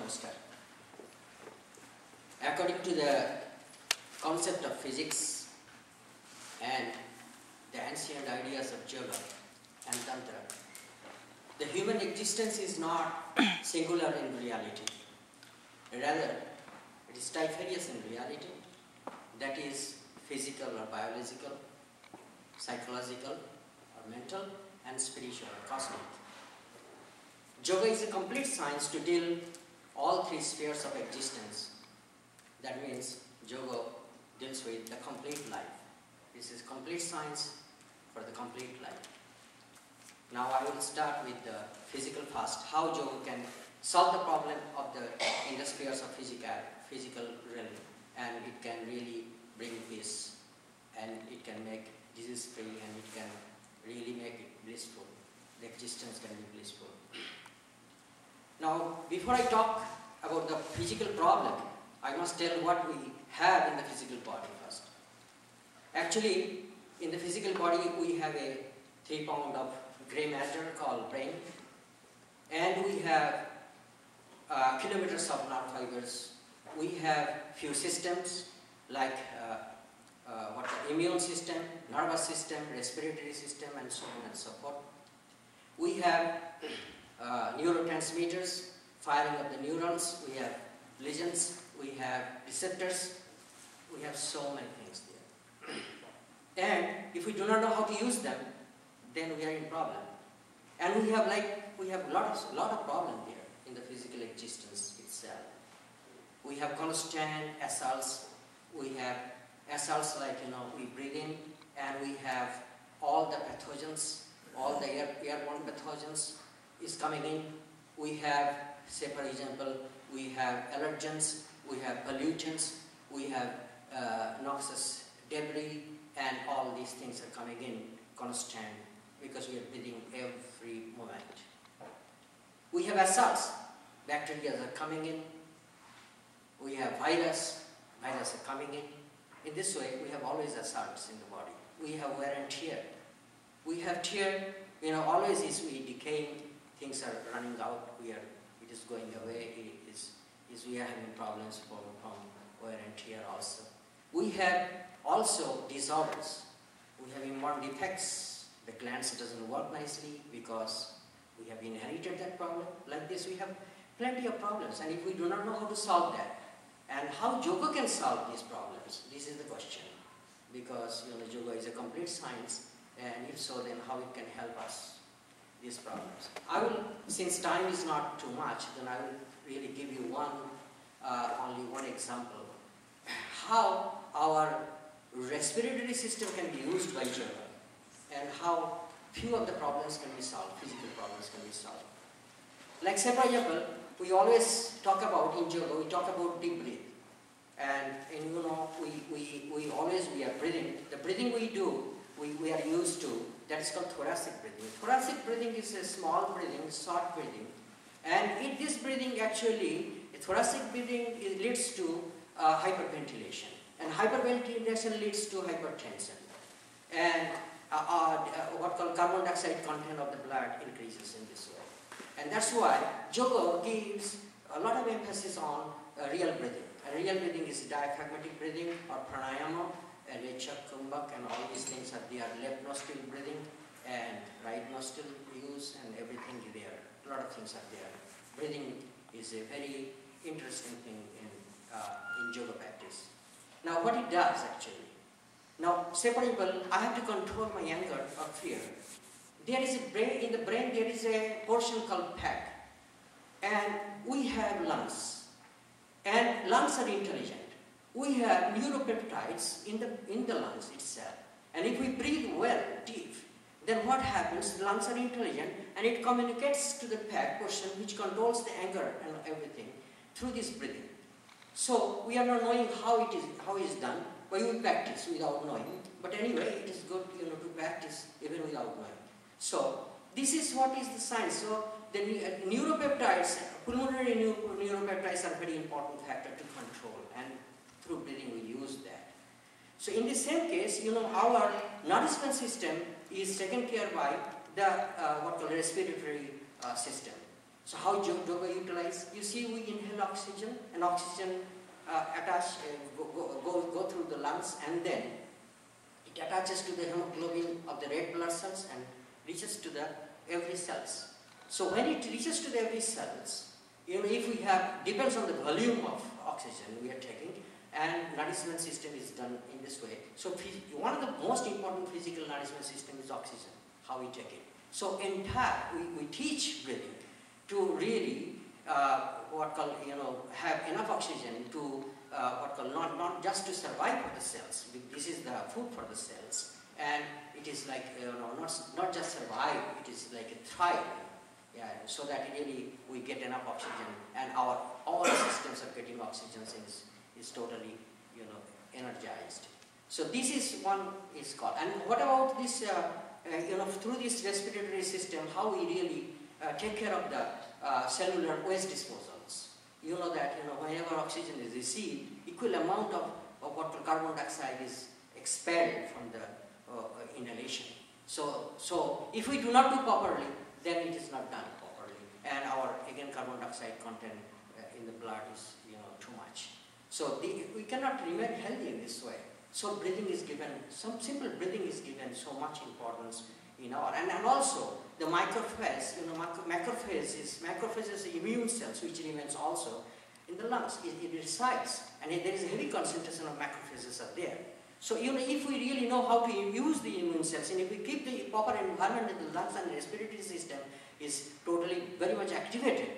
Namaskar. According to the concept of physics and the ancient ideas of yoga and tantra, the human existence is not singular in reality. Rather, it is diverse in reality, that is physical or biological, psychological or mental, and spiritual or cosmic. Yoga is a complete science to deal all three spheres of existence. That means yoga deals with the complete life. This is complete science for the complete life. Now I will start with the physical first, how yoga can solve the problem of in the spheres of physical realm, and it can really bring peace, and it can make disease free, and it can really make it blissful. The existence can be blissful. Now, before I talk about the physical problem, I must tell what we have in the physical body first. Actually, in the physical body, we have a 3 pound of gray matter called brain, and we have kilometers of nerve fibers. We have few systems like the immune system, nervous system, respiratory system, and so on and so forth. We have neurotransmitters, firing of the neurons. We have ligands. We have receptors. We have so many things there. And if we do not know how to use them, then we are in problem. And we have a lot of problem there in the physical existence itself. We have constant assaults. We have assaults like, we breathe in, and we have all the pathogens, all the airborne pathogens is coming in. We have, say for example, we have allergens, we have pollutants, we have noxious debris, and all these things are coming in constant because we are breathing every moment. We have assaults, bacteria are coming in. We have viruses are coming in. In this way, we have always assaults in the body. We have wear and tear. We have tear, always is we decaying, things are running out, it is going away, we are having problems from wear and tear also. We have also disorders. We have immune defects. The glands doesn't work nicely because we have inherited that problem. Like this, we have plenty of problems, and if we do not know how to solve that, and how yoga can solve these problems, this is the question. Because yoga is a complete science, and if so, then how it can help us these problems. I will, since time is not too much, then I will really give you only one example. How our respiratory system can be used by yoga, and how few of the problems can be solved, physical problems can be solved. Like say for example, we always talk about, in yoga, we talk about deep breath. And we are breathing. The breathing we do, we are used to, that is called thoracic breathing. Thoracic breathing is a small breathing, short breathing. And in this breathing actually, thoracic breathing leads to hyperventilation. And hyperventilation leads to hypertension. And what called carbon dioxide content of the blood increases in this way. And that's why yoga gives a lot of emphasis on real breathing. And real breathing is diaphragmatic breathing or pranayama, and Rechak, Kumbhak, and all these things are there. Left nostril breathing and right nostril use, and everything is there. A lot of things are there. Breathing is a very interesting thing in yoga practice. Now what it does actually. Now say for example, I have to control my anger or fear. There is in the brain there is a portion called PAC, and we have lungs. And lungs are intelligent. We have neuropeptides in the lungs itself. And if we breathe well, deep, then what happens? The lungs are intelligent, and it communicates to the PAC portion, which controls the anger and everything through this breathing. So we are not knowing how it is done, but we practice without knowing. But anyway, it is good to practice even without knowing. So this is what is the science. So the neuropeptides, pulmonary neuropeptides are very important factor to control, and through breathing we use that. So in the same case, our nourishment system is taken care by the what called respiratory system. So how yoga utilize? You see, we inhale oxygen, and oxygen go through the lungs, and then it attaches to the hemoglobin of the red blood cells and reaches to the every cells. So when it reaches to the every cells, if we have, depends on the volume of oxygen we are taking, and nourishment system is done in this way. So one of the most important physical nourishment system is oxygen, how we take it. So we teach breathing to really have enough oxygen to not just to survive for the cells. This is the food for the cells, and it is like not just survive. It is like a thrive. Yeah, so that really we get enough oxygen, and all systems are getting oxygen is totally energized. So this is one is called. And what about this? Through this respiratory system, how we really take care of the cellular waste disposals. You know that whenever oxygen is received, equal amount of what carbon dioxide is expelled from the inhalation. So if we do not do properly, then it is not done properly, and our carbon dioxide content in the blood is too much. So we cannot remain healthy in this way. So breathing is given, some simple breathing is given so much importance in our, and also the macrophage, macrophage is immune cells which remains also in the lungs. It resides, and there is a heavy concentration of macrophages are there. So if we really know how to use the immune cells, and if we keep the proper environment in the lungs and respiratory system is totally very much activated,